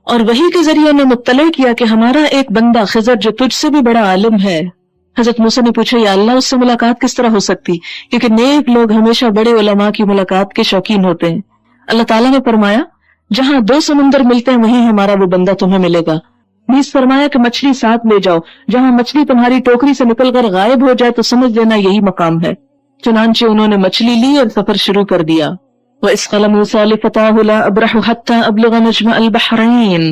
Speaker 1: اور وحی کے ذریعے نے مطلع کیا کہ ہمارا ایک بندہ خضر جو تجھ سے بھی بڑا عالم ہے. حضرت موسیٰ نے پوچھا یا اللہ اس سے ملاقات کس طرح ہو سکتی، کیونکہ نیک لوگ ہمیشہ بڑے علماء کی ملاقات کے شوقین ہوتے ہیں. اللہ تعالیٰ نے فرمایا جہاں دو سمندر ملتے ہیں وہیں ہمارا وہ بندہ تمہیں ملے گا. نیز فرمایا کہ مچھلی ساتھ لے جاؤ، جہاں مچھلی تمہاری ٹوکری سے نکل کر غائب ہو جائے تو سمجھ لینا یہی مقام ہے. چنانچہ انہوں نے مچھلی لی اور سفر شروع کر دیا. وَإِذْ قَالَ مُوسَىٰ لِفَتَاهُ لَا أَبْرَحُ حَتَّىٰ أَبْلُغَ مَجْمَعَ الْبَحْرَيْنِ.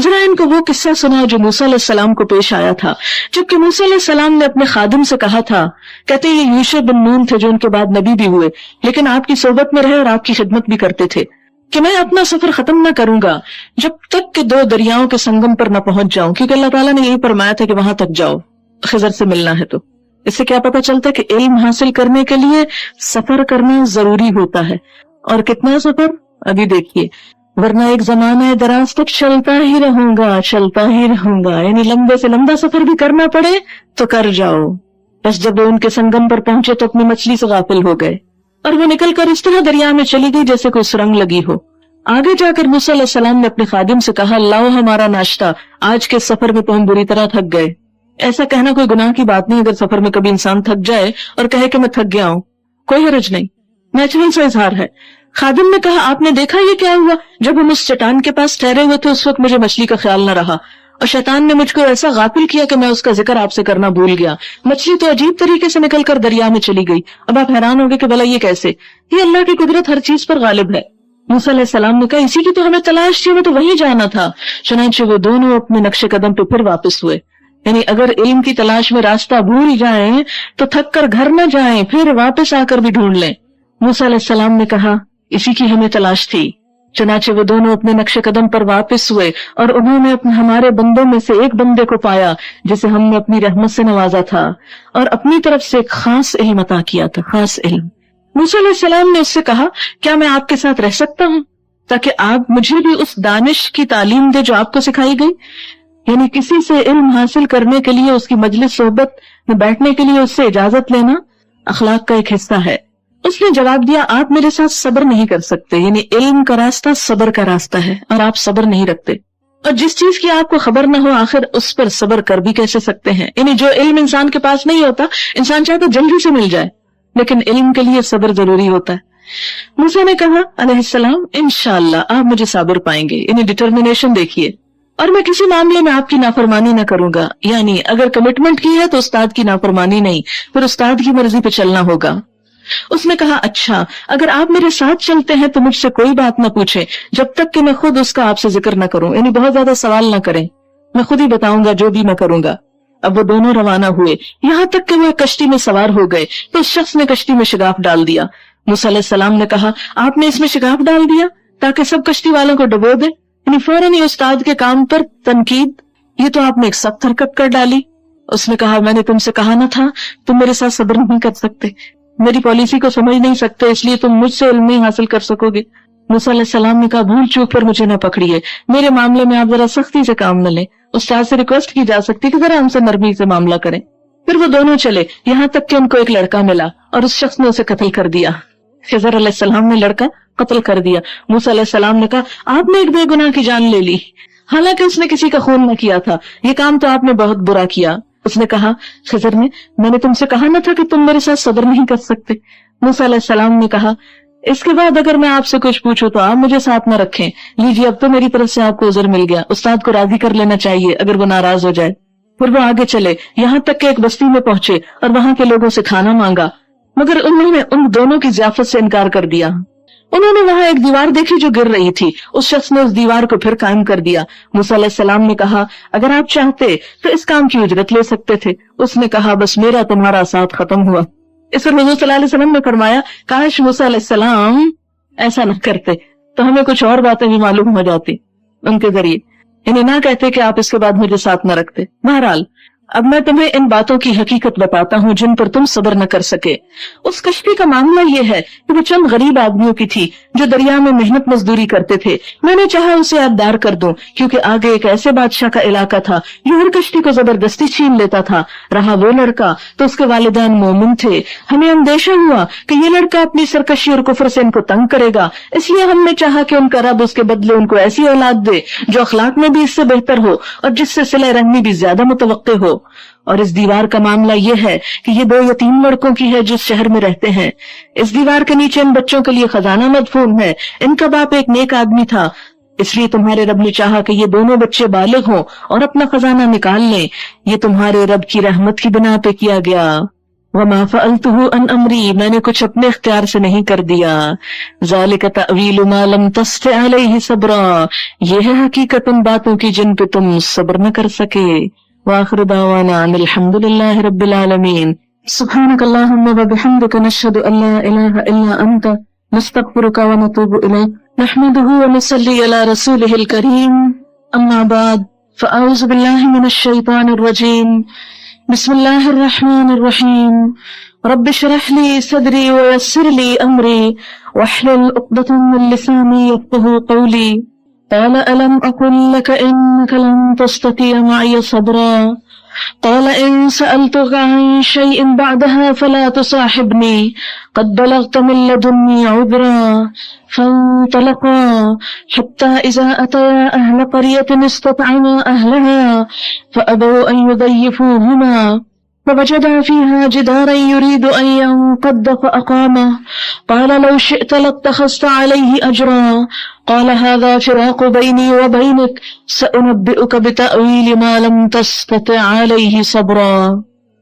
Speaker 1: ذرا ان کو وہ قصہ سنا جو موسیٰ علیہ السلام کو پیش آیا تھا جبکہ موسیٰ علیہ السلام نے اپنے خادم سے کہا تھا. کہتے یہ یوشع بن نون تھے جو ان کے بعد نبی بھی ہوئے لیکن آپ کی صحبت میں رہے اور آپ کی خدمت بھی کرتے تھے کہ میں اپنا سفر ختم نہ کروں گا جب تک کہ دو دریاؤں کے سنگم پر نہ پہنچ جاؤں، کیونکہ اللہ تعالیٰ نے یہی فرمایا تھا کہ وہاں تک جاؤ خضر سے ملنا ہے. تو اس سے کیا پتہ چلتا ہے کہ علم حاصل کرنے کے لیے سفر کرنا ضروری ہوتا ہے. اور کتنا سفر ابھی دیکھیے، ورنہ ایک زمانہ دراز تک چلتا ہی رہوں گا، یعنی لمبے سے لمبا سفر بھی کرنا پڑے تو کر جاؤ. بس جب وہ ان کے سنگم پر پہنچے تو اپنی مچھلی سے غافل ہو گئے اور وہ نکل کر اس طرح دریا میں چلی گئی جیسے کوئی سرنگ لگی ہو. آگے جا کر موسیٰ علیہ السلام نے اپنے خادم سے کہا لاؤ ہمارا ناشتہ، آج کے سفر میں تو ہم بری طرح تھک گئے. ایسا کہنا کوئی گناہ کی بات نہیں، اگر سفر میں کبھی انسان تھک جائے اور کہے کہ میں تھک گیا ہوں، کوئی حرج نہیں، نیچرل سا اظہار ہے. خادم نے کہا آپ نے دیکھا یہ کیا ہوا؟ جب ہم اس چٹان کے پاس ٹھہرے ہوئے تھے اس وقت مجھے مچھلی کا خیال نہ رہا اور شیطان نے مجھ کو ایسا غافل کیا کہ میں اس کا ذکر آپ سے کرنا بھول گیا. مچھلی تو عجیب طریقے سے نکل کر دریا میں چلی گئی. اب آپ حیران ہوگے کہ بھلا یہ کیسے؟ یہ اللہ کی قدرت ہر چیز پر غالب ہے. موسیٰ علیہ السلام نے کہا اسی کی تو ہمیں تلاش تھی، ہمیں تو وہیں جانا تھا. چنانچہ وہ دونوں اپنے نقش قدم پہ پھر واپس ہوئے. یعنی اگر علم کی تلاش میں راستہ بھول جائیں تو تھک کر گھر نہ جائیں، پھر واپس آ کر بھی ڈھونڈ لیں. موسیٰ علیہ السلام نے کہا اسی کی ہمیں تلاش تھی. چنانچہ وہ دونوں اپنے نقش قدم پر واپس ہوئے اور انہوں نے ہمارے بندوں میں سے ایک بندے کو پایا جسے ہم نے اپنی رحمت سے نوازا تھا اور اپنی طرف سے ایک خاص علم عطا کیا تھا، خاص علم. موسیٰ علیہ السلام نے اس سے کہا کیا میں آپ کے ساتھ رہ سکتا ہوں تاکہ آپ مجھے بھی اس دانش کی تعلیم دے جو آپ کو سکھائی گئی؟ یعنی کسی سے علم حاصل کرنے کے لیے اس کی مجلس صحبت میں بیٹھنے کے لیے اس سے اجازت لینا اخلاق کا ایک حصہ ہے. اس نے جواب دیا آپ میرے ساتھ صبر نہیں کر سکتے، یعنی علم کا راستہ صبر کا راستہ ہے اور آپ صبر نہیں رکھتے، اور جس چیز کی آپ کو خبر نہ ہو آخر اس پر صبر کر بھی کیسے سکتے ہیں؟ یعنی جو علم انسان کے پاس نہیں ہوتا انسان چاہتا جلدی سے مل جائے، لیکن علم کے لیے صبر ضروری ہوتا ہے. موسیٰ نے کہا علیہ السلام انشاءاللہ آپ مجھے صابر پائیں گے. یعنی ڈٹرمنیشن دیکھیے، اور میں کسی معاملے میں آپ کی نافرمانی نہ کروں گا، یعنی اگر کمٹمنٹ کی ہے تو استاد کی نافرمانی نہیں، پھر استاد کی مرضی پہ چلنا ہوگا۔ اس نے کہا اچھا، اگر آپ میرے ساتھ چلتے ہیں تو مجھ سے کوئی بات نہ پوچھیں جب تک کہ میں خود اس کا آپ سے ذکر نہ کروں، یعنی بہت زیادہ سوال نہ کریں، میں خود ہی بتاؤں گا جو بھی میں کروں گا۔ اب وہ دونوں روانہ ہوئے، یہاں تک کہ وہ کشتی میں سوار ہو گئے تو اس شخص نے کشتی میں شگاف ڈال دیا۔ موسیٰ علیہ السلام نے کہا آپ نے اس میں شگاف ڈال دیا تاکہ سب کشتی والوں کو ڈبو دے، یعنی فوراً ہی استاد کے کام پر تنقید، یہ تو آپ نے ایک سخت حرکت کر ڈالی۔ اس نے کہا میں نے تم سے کہا نہ تھا تم میرے ساتھ صبر نہیں کر سکتے، میری پالیسی کو سمجھ نہیں سکتے، اس لیے تم مجھ سے علم نہیں حاصل کر سکو گے۔ موسیٰ علیہ السلام نے کہا بھول چوک پر مجھے نہ پکڑیے، میرے معاملے میں آپ ذرا سختی سے کام نہ لیں، استاد سے ریکویسٹ کی جا سکتی کہ ذرا ہم سے نرمی سے معاملہ کریں۔ پھر وہ دونوں چلے، یہاں تک کہ ان کو ایک لڑکا ملا اور اس شخص نے اسے قتل کر دیا۔ خضر علیہ السلام نے لڑکا قتل کر دیا۔ موسیٰ علیہ السلام نے کہا آپ نے ایک بے گناہ کی جان لے لی، حالانکہ اس نے کسی کا خون نہ کیا تھا، یہ کام تو آپ نے بہت برا کیا۔ اس نے کہا خضر نے میں نے تم سے کہا نہ تھا کہ تم میرے ساتھ صبر نہیں کر سکتے۔ موسیٰ علیہ السلام نے کہا اس کے بعد اگر میں آپ سے کچھ پوچھوں تو آپ مجھے ساتھ نہ رکھیں، لیجیے اب تو میری طرف سے آپ کو عذر مل گیا، استاد کو راضی کر لینا چاہیے اگر وہ ناراض ہو جائے۔ پھر وہ آگے چلے، یہاں تک کہ ایک بستی میں پہنچے اور وہاں کے لوگوں سے کھانا مانگا، مگر انہوں نے ان دونوں کی ضیافت سے انکار کر دیا۔ انہوں نے وہاں ایک دیوار دیکھی جو گر رہی تھی، اس شخص نے اس دیوار کو پھر قائم کر دیا۔ موسیٰ علیہ السلام نے کہا اگر آپ چاہتے تو اس کام کی اجرت لے سکتے تھے۔ اس نے کہا بس میرا تمہارا ساتھ ختم ہوا۔ اس پر حضور صلی اللہ علیہ وسلم نے فرمایا کاش موسیٰ علیہ السلام ایسا نہ کرتے تو ہمیں کچھ اور باتیں بھی معلوم ہو جاتی ان کے ذریعے، یعنی نہ کہتے کہ آپ اس کے بعد مجھے ساتھ نہ رکھتے۔ بہرحال اب میں تمہیں ان باتوں کی حقیقت بتاتا ہوں جن پر تم صبر نہ کر سکے۔ اس کشتی کا معاملہ یہ ہے کہ وہ چند غریب آدمیوں کی تھی جو دریا میں محنت مزدوری کرتے تھے۔ میں نے چاہا اسے یاددار کر دوں کیونکہ آگے ایک ایسے بادشاہ کا علاقہ تھا جو ہر کشتی کو زبردستی چھین لیتا تھا۔ رہا وہ لڑکا تو اس کے والدین مومن تھے، ہمیں اندیشہ ہوا کہ یہ لڑکا اپنی سرکشی اور کفر سے ان کو تنگ کرے گا، اس لیے ہم نے چاہا کہ ان کا رب اس کے بدلے ان کو ایسی اولاد دے جو اخلاق میں بھی اس سے بہتر ہو اور جس سے صلہ رحمی بھی زیادہ متوقع ہو۔ اور اس دیوار کا معاملہ یہ ہے کہ یہ 2 یتیم لڑکوں کی ہے جس شہر میں رہتے ہیں۔ اس دیوار کے نیچے ان بچوں کے لیے خزانہ مدفون ہے، ان کا باپ ایک نیک آدمی تھا، اس لیے تمہارے رب نے چاہا کہ یہ دونوں بچے بالغ ہوں اور اپنا خزانہ نکال لیں، یہ تمہارے رب کی رحمت کی بنا پہ کیا گیا۔ وما فعلته عن امری، میں نے کچھ اپنے اختیار سے نہیں کر دیا۔ ذالک تأویل ما لم تستطع علیہ صبرا، یہ ہے حقیقت ان باتوں کی جن پہ تم صبر نہ کر سکے۔ وآخر دعوانا ان الحمد للہ رب العالمین۔ سبحانک اللہم وبحمدک نشہد ان لا الہ الا انت نستغفرک ونتوب الیک نحمدہ ونصلی علی رسولہ الکریم اما بعد فاعوذ باللہ من الشیطان الرجیم بسم اللہ الرحمن الرحیم رب اشرح لی صدری ویسر لی امری واحلل عقدۃ من لسانی یفقہوا قولی قال ألم أقل لك إنك لن تستطيع معي صبرا قال إن سألتك عن شيء بعدها فلا تصاحبني قد بلغت من لدني عذرا فانطلقا حتى إذا أتيا أهل قرية استطعما أهلها فأبوا أن يضيفوهما فوجدا فيها جدارا يريد أن ينقض فأقامه قال لو شئت لاتخذت عليه أجرا قال هذا فراق بيني وبينك سأنبئك بتأويل ما لم تستطع عليه صبرا۔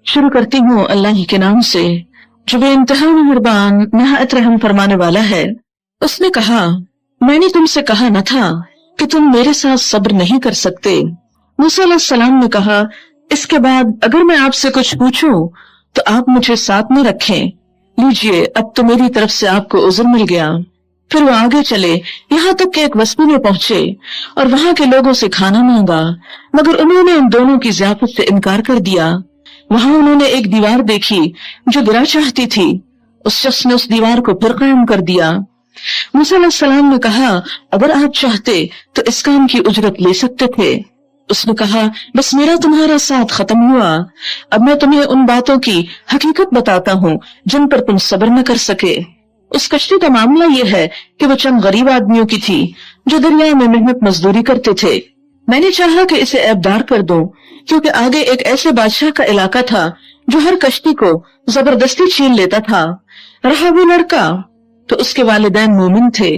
Speaker 1: شروع کرتی ہوں اللہ کے نام سے جو بے انتہا مہربان نہایت رحم فرمانے والا ہے۔ اس نے کہا میں نے تم سے کہا نہ تھا کہ تم میرے ساتھ صبر نہیں کر سکتے۔ موسیٰ علیہ السلام نے کہا اس کے بعد اگر میں آپ سے کچھ پوچھوں تو آپ مجھے ساتھ نہ رکھیں، لیجئے اب تو میری طرف سے آپ کو عذر مل گیا۔ پھر وہ آگے چلے، یہاں تک کہ ایک بستی میں پہنچے اور وہاں کے لوگوں سے کھانا مانگا، مگر انہوں نے ان دونوں کی ضیافت سے انکار کر دیا۔ وہاں انہوں نے ایک دیوار دیکھی جو گرا چاہتی تھی، اس شخص نے اس دیوار کو پھر قائم کر دیا۔ موسیٰ علیہ السلام نے کہا اگر آپ چاہتے تو اس کام کی اجرت لے سکتے تھے۔ اس نے کہا بس میرا تمہارا ساتھ ختم ہوا، اب میں تمہیں ان باتوں کی حقیقت بتاتا ہوں جن پر تم صبر نہ کر سکے۔ اس کشتی کا معاملہ یہ ہے کہ وہ چند غریب آدمیوں کی تھی جو دریا میں محنت مزدوری کرتے تھے۔ میں نے چاہا کہ اسے عیبدار کر دوں کیونکہ آگے ایک ایسے بادشاہ کا علاقہ تھا جو ہر کشتی کو زبردستی چھین لیتا تھا۔ رہا وہ لڑکا تو اس کے والدین مومن تھے،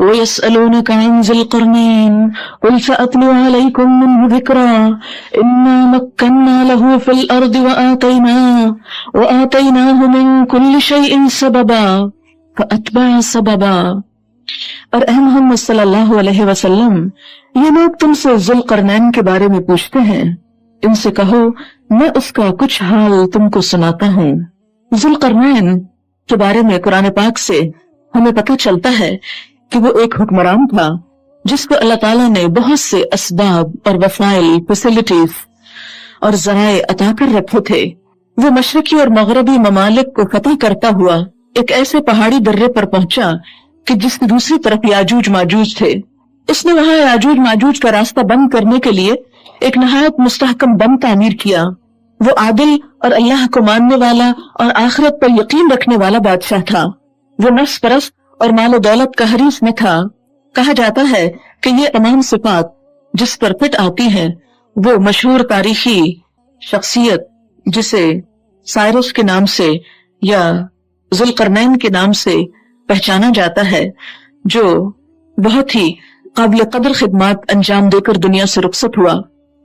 Speaker 1: وَيَسْأَلُونَكَ عَنْ ذِي الْقَرْنَيْنِ قُلْ سَأَتْلُو عَلَيْكُمْ مِنْهُ ذِكْرًا إِنَّا مَكَّنَّا لَهُ فِي الْأَرْضِ وَآتَيْنَاهُ مِنْ كُلِّ شَيْءٍ سَبَبًا فَأَتْبَعَ سَبَبًا۔ اور اے محمد صلی اللہ علیہ وسلم، یہ لوگ تم سے ذوالقرنین کے بارے میں پوچھتے ہیں، ان سے کہو میں اس کا کچھ حال تم کو سناتا ہوں۔ ذوالقرنین کے بارے میں قرآن پاک سے ہمیں پتہ چلتا ہے کہ وہ ایک حکمران تھا جس کو اللہ تعالیٰ نے بہت سے اسباب اور وسائل، فیسلٹیز اور ذرائع عطا کر رکھے تھے۔ وہ مشرقی اور مغربی ممالک کو فتح کرتا ہوا ایک ایسے پہاڑی درے پر پہنچا کہ جس کی دوسری طرف یاجوج ماجوج تھے۔ اس نے وہاں یاجوج ماجوج کا راستہ بند کرنے کے لیے ایک نہایت مستحکم بند تعمیر کیا۔ وہ عادل اور اللہ کو ماننے والا اور آخرت پر یقین رکھنے والا بادشاہ تھا۔ وہ نفس پرست اور مال و دولت کا حریص نہ تھا۔ کہا جاتا ہے کہ یہ تمام صفات جس پر فٹ آتی ہیں وہ مشہور تاریخی شخصیت جسے سائرس کے نام سے یا ذوالقرنین کے نام سے پہچانا جاتا ہے، جو بہت ہی قابل قدر خدمات انجام دے کر دنیا سے رخصت ہوا۔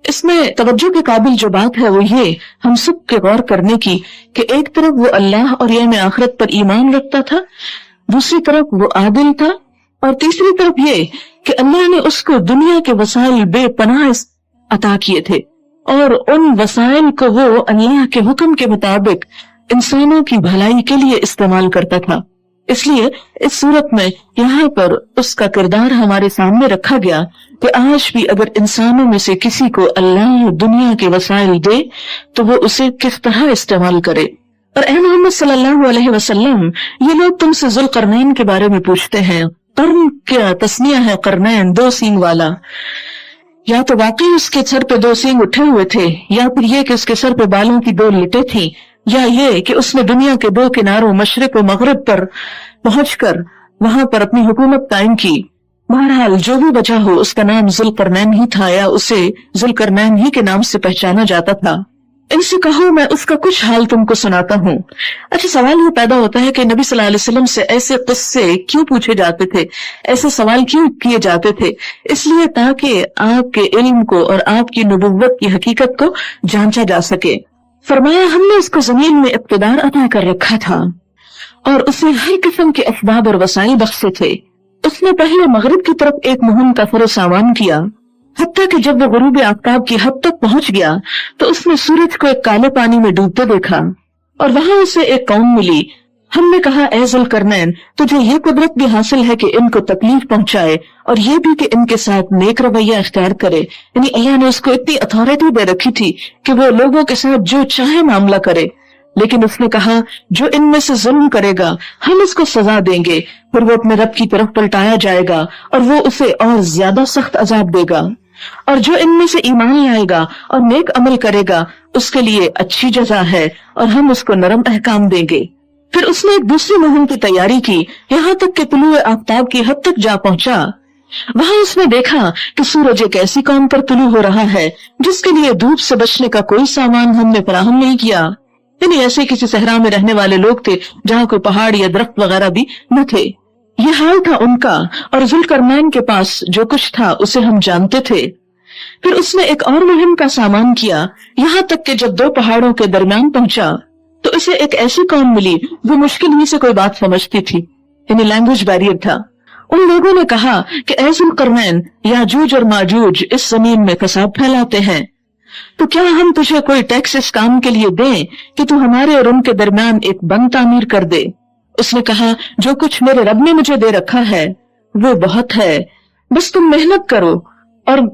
Speaker 1: اس میں توجہ کے قابل جو بات ہے وہ یہ ہم سب کے غور کرنے کی کہ ایک طرف وہ اللہ اور یوم آخرت پر ایمان رکھتا تھا، دوسری طرف وہ عادل تھا، اور تیسری طرف یہ کہ اللہ نے اس کو دنیا کے وسائل بے پناہ عطا کیے تھے اور ان وسائل کو وہ اللہ کے حکم کے مطابق انسانوں کی بھلائی کے لیے استعمال کرتا تھا۔ اس لیے اس صورت میں یہاں پر اس کا کردار ہمارے سامنے رکھا گیا کہ آج بھی اگر انسانوں میں سے کسی کو اللہ دنیا کے وسائل دے تو وہ اسے کس طرح استعمال کرے۔ اور اے محمد صلی اللہ علیہ وسلم، یہ لوگ تم سے ذوالقرنین کے بارے میں پوچھتے ہیں۔ قرن کیا تسنیہ ہے قرنین، 2 سینگ والا۔ یا تو واقعی اس کے سر پہ 2 سینگ اٹھے ہوئے تھے، یا پھر یہ کہ اس کے سر پہ بالوں کی 2 لٹیں تھیں، یا یہ کہ اس نے دنیا کے 2 کناروں مشرق و مغرب پر پہنچ کر وہاں پر اپنی حکومت قائم کی۔ بہرحال جو بھی وجہ ہو اس کا نام ذوالقرنین ہی تھا یا اسے ذوالقرنین ہی کے نام سے پہچانا جاتا تھا۔ ان سے کہو میں اس کا کچھ حال تم کو سناتا ہوں۔ اچھا، سوال یہ پیدا ہوتا ہے کہ نبی صلی اللہ علیہ وسلم سے ایسے قصے کیوں پوچھے جاتے تھے، ایسے سوال کیوں کیے جاتے تھے؟ اس لیے تاکہ آپ کے علم کو اور آپ کی نبوت کی حقیقت کو جانچا جا سکے۔ فرمایا ہم نے اس کو زمین میں اقتدار عطا کر رکھا تھا اور اسے ہر قسم کے اسباب اور وسائل بخشے تھے۔ اس نے پہلے مغرب کی طرف ایک مہم کا فر و سامان کیا، حتیٰ کہ جب وہ غروب آفتاب کی حد تک پہنچ گیا تو اس نے سورج کو ایک کالے پانی میں ڈوبتے دیکھا اور وہاں اسے ایک قوم ملی۔ ہم نے کہا اے ذوالقرنین، تجھے یہ قدرت بھی حاصل ہے کہ ان کو تکلیف پہنچائے اور یہ بھی کہ ان کے ساتھ نیک رویہ اختیار کرے، یعنی اللہ نے اس کو اتنی اتھارٹی دے رکھی تھی کہ وہ لوگوں کے ساتھ جو چاہے معاملہ کرے۔ لیکن اس نے کہا جو ان میں سے ظلم کرے گا ہم اس کو سزا دیں گے، پھر وہ اپنے رب کی طرف پلٹایا جائے گا اور وہ اسے اور زیادہ سخت عذاب دے گا، اور جو ان میں سے ایمان لائے گا اور نیک عمل کرے گا اس کے لیے اچھی جزا ہے اور ہم اس کو نرم احکام دیں گے۔ پھر اس نے ایک دوسری مہم کی تیاری کی، یہاں تک کہ طلوع آفتاب کی حد تک جا پہنچا۔ وہاں اس نے دیکھا کہ سورج ایک ایسی قوم پر طلوع ہو رہا ہے جس کے لیے دھوپ سے بچنے کا کوئی سامان ہم نے فراہم نہیں کیا، یعنی ایسے کسی صحرا میں رہنے والے لوگ تھے جہاں کوئی پہاڑ یا درخت وغیرہ بھی نہ تھے۔ یہ حال تھا ان کا، اور ذوالقرنین کے پاس جو کچھ تھا اسے ہم جانتے تھے۔ پھر اس نے ایک اور مہم کا سامان کیا، یہاں تک کہ جب 2 پہاڑوں کے درمیان پہنچا تو اسے ایک ایسی قوم ملی جو مشکل ہی سے کوئی بات سمجھتی تھی، یعنی لینگویج بیریئر تھا۔ ان لوگوں نے کہا کہ اے ذوالقرنین، یاجوج اور ماجوج اس زمین میں فساد پھیلاتے ہیں، تو کیا ہم تجھے کوئی ٹیکس اس کام کے لیے دیں کہ تو ہمارے اور ان کے درمیان ایک بند تعمیر کر دے؟ اس نے کہا جو کچھ میرے رب نے مجھے دے رکھا ہے وہ بہت ہے، بس تم محنت کرو، اور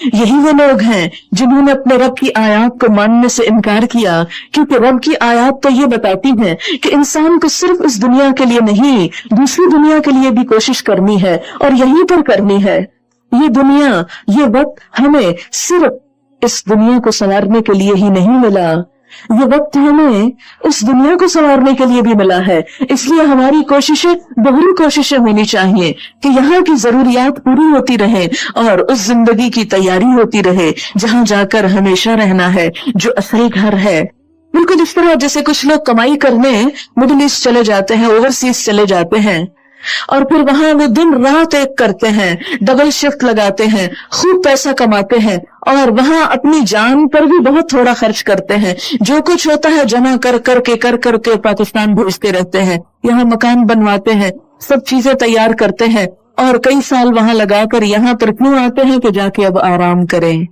Speaker 1: یہی وہ لوگ ہیں جنہوں نے اپنے رب کی آیات کو ماننے سے انکار کیا، کیونکہ رب کی آیات تو یہ بتاتی ہیں کہ انسان کو صرف اس دنیا کے لیے نہیں، دوسری دنیا کے لیے بھی کوشش کرنی ہے، اور یہیں پر کرنی ہے۔ یہ دنیا، یہ وقت ہمیں صرف اس دنیا کو سنوارنے کے لیے ہی نہیں ملا، یہ وقت ہمیں اس دنیا کو سنوارنے کے لیے بھی ملا ہے۔ اس لیے ہماری کوششیں بہت کوششیں ہونی چاہیے کہ یہاں کی ضروریات پوری ہوتی رہے اور اس زندگی کی تیاری ہوتی رہے جہاں جا کر ہمیشہ رہنا ہے، جو اصل گھر ہے۔ بالکل اس طرح جیسے کچھ لوگ کمائی کرنے مڈل ایسٹ چلے جاتے ہیں، اوورسیز چلے جاتے ہیں، اور پھر وہاں وہ دن رات ایک کرتے ہیں، ڈبل شفٹ لگاتے ہیں، خوب پیسہ کماتے ہیں، اور وہاں اپنی جان پر بھی بہت تھوڑا خرچ کرتے ہیں، جو کچھ ہوتا ہے جمع کر کے پاکستان بھیجتے رہتے ہیں، یہاں مکان بنواتے ہیں، سب چیزیں تیار کرتے ہیں، اور کئی سال وہاں لگا کر یہاں پر کیوں آتے ہیں کہ جا کے اب آرام کریں،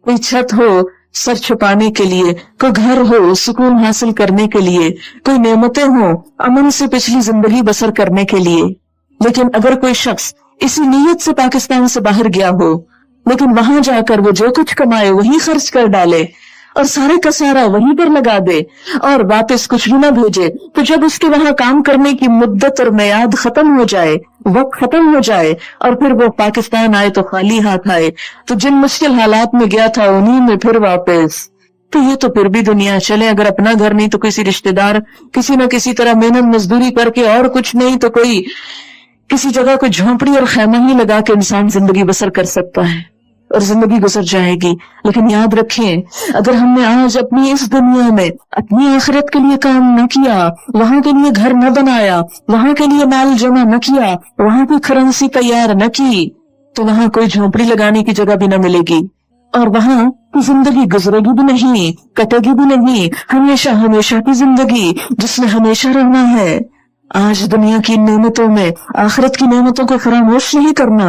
Speaker 1: کوئی چھت ہو سر چھپانے کے لیے، کوئی گھر ہو سکون حاصل کرنے کے لیے، کوئی نعمتیں ہوں امن سے پچھلی زندگی بسر کرنے کے لیے۔ لیکن اگر کوئی شخص اسی نیت سے پاکستان سے باہر گیا ہو، لیکن وہاں جا کر وہ جو کچھ کمائے وہی خرچ کر ڈالے اور سارے کا سارا وہیں پر لگا دے اور واپس کچھ بھی نہ بھیجے، تو جب اس کے وہاں کام کرنے کی مدت اور میعاد ختم ہو جائے، وقت ختم ہو جائے، اور پھر وہ پاکستان آئے تو خالی ہاتھ آئے، تو جن مشکل حالات میں گیا تھا انہی میں پھر واپس، تو یہ تو پھر بھی دنیا چلے۔ اگر اپنا گھر نہیں تو کسی رشتہ دار کسی نہ کسی طرح محنت مزدوری کر کے، اور کچھ نہیں تو کوئی کسی جگہ کوئی جھونپڑی اور خیمہ ہی لگا کے انسان زندگی بسر کر سکتا ہے، اور زندگی گزر جائے گی۔ لیکن یاد رکھیں، اگر ہم نے آج اپنی اس دنیا میں اپنی آخرت کے لیے کام نہ کیا، وہاں کے لیے گھر نہ بنایا، وہاں کے لیے مال جمع نہ کیا، وہاں کی کرنسی تیار نہ کی، تو وہاں کوئی جھونپڑی لگانے کی جگہ بھی نہ ملے گی، اور وہاں کی زندگی گزرے گی بھی نہیں، کٹے گی بھی نہیں، ہمیشہ ہمیشہ کی زندگی جس میں ہمیشہ رہنا ہے۔ آج دنیا کی نعمتوں میں آخرت کی نعمتوں کو فراموش نہیں کرنا،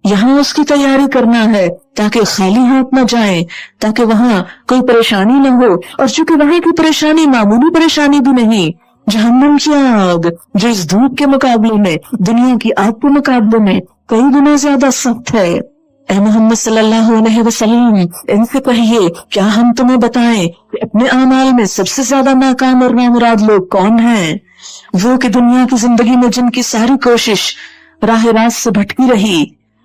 Speaker 1: یہاں اس کی تیاری کرنا ہے تاکہ خالی ہاتھ نہ جائیں، تاکہ وہاں کوئی پریشانی نہ ہو، اور چونکہ وہاں کی پریشانی معمولی پریشانی بھی نہیں، جہنم کی آگ جو اس دھوپ کے مقابلے میں، دنیا کی آگ کے مقابلے میں کئی گنا زیادہ سخت ہے۔ اے محمد صلی اللہ علیہ وسلم، ان سے کہیے کیا ہم تمہیں بتائیں کہ اپنے اعمال میں سب سے زیادہ ناکام اور نامراد لوگ کون ہیں؟ وہ کہ دنیا کی زندگی میں جن کی ساری کوشش راہ راست سے بھٹکی رہی،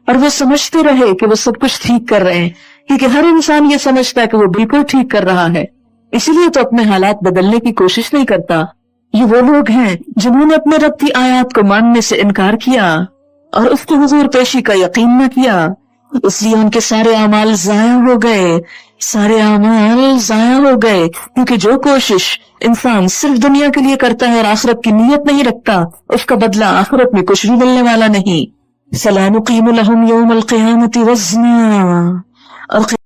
Speaker 1: اور وہ سمجھتے رہے کہ وہ سب کچھ ٹھیک کر رہے ہیں، کیونکہ ہر انسان یہ سمجھتا ہے کہ وہ بالکل ٹھیک کر رہا ہے، اسی لیے تو اپنے حالات بدلنے کی کوشش نہیں کرتا۔ یہ وہ لوگ ہیں جنہوں نے اپنے رب کی آیات کو ماننے سے انکار کیا اور اس کی حضور پیشی کا یقین نہ کیا، اس لیے ان کے سارے اعمال ضائع ہو گئے، سارے اعمال ضائع ہو گئے، کیونکہ جو کوشش انسان صرف دنیا کے لیے کرتا ہے اور آخرت کی نیت نہیں رکھتا، اس کا بدلہ آخرت میں کچھ بھی ملنے والا نہیں۔ فَلَا نُقِيمُ لَهُمْ يَوْمَ الْقِيَامَةِ وَزْنًا، اور